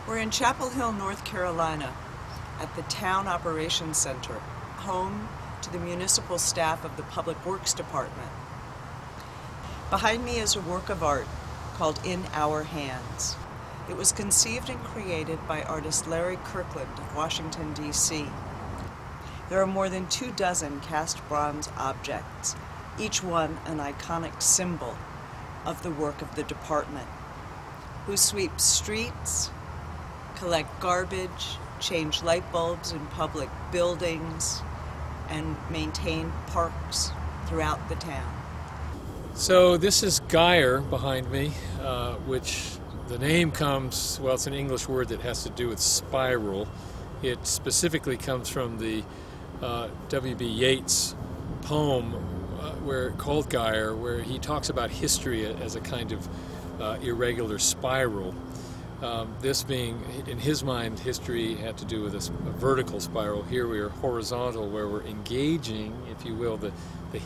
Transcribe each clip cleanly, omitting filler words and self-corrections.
We're in Chapel Hill, North Carolina, at the Town Operations Center, home to the municipal staff of the Public Works Department. Behind me is a work of art called In Our Hands. It was conceived and created by artist Larry Kirkland of Washington, D.C. There are more than 24 cast bronze objects, each one an iconic symbol of the work of the department, who sweep streets, collect garbage, change light bulbs in public buildings, and maintain parks throughout the town. So this is gyre behind me, which the name comes, well, it's an English word that has to do with spiral. It specifically comes from the W.B. Yeats poem called Gyre, where he talks about history as a kind of irregular spiral. This being, in his mind, history had to do with a vertical spiral. Here we are horizontal, where we're engaging, if you will, the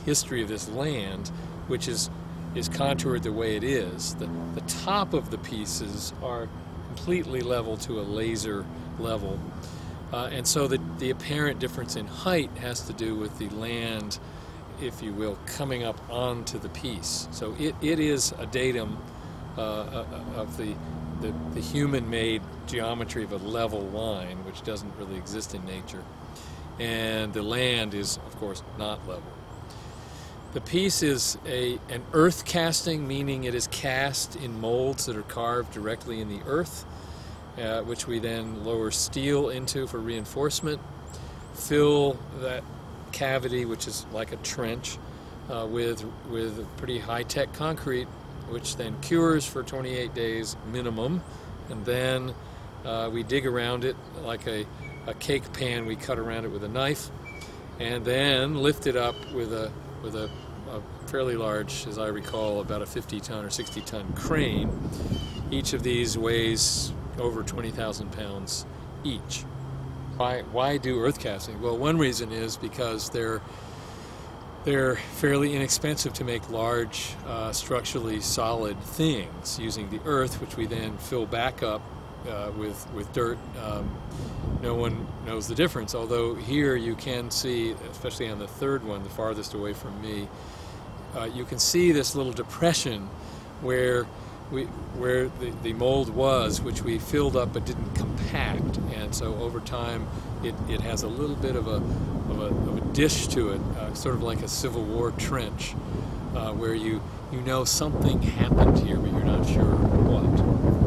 history of this land, which is contoured the way it is. The top of the pieces are completely level to a laser level. And so the apparent difference in height has to do with the land, if you will, coming up onto the piece. So it is a datum of the human-made geometry of a level line, which doesn't really exist in nature. And the land is, of course, not level. The piece is an earth casting, meaning it is cast in molds that are carved directly in the earth, which we then lower steel into for reinforcement, fill that cavity, which is like a trench, with pretty high-tech concrete, which then cures for 28 days minimum, and then we dig around it like a cake pan. We cut around it with a knife, and then lift it up with a fairly large, as I recall, about a 50-ton or 60-ton crane. Each of these weighs over 20,000 pounds each. Why do earth casting? Well, one reason is because they're fairly inexpensive to make large, structurally solid things using the earth, which we then fill back up with dirt. No one knows the difference, although here you can see, especially on the third one, the farthest away from me, you can see this little depression where the mold was, which we filled up but didn't compact, and so over time it has a little bit of a dish to it, sort of like a Civil War trench, where you know something happened here, but you're not sure what.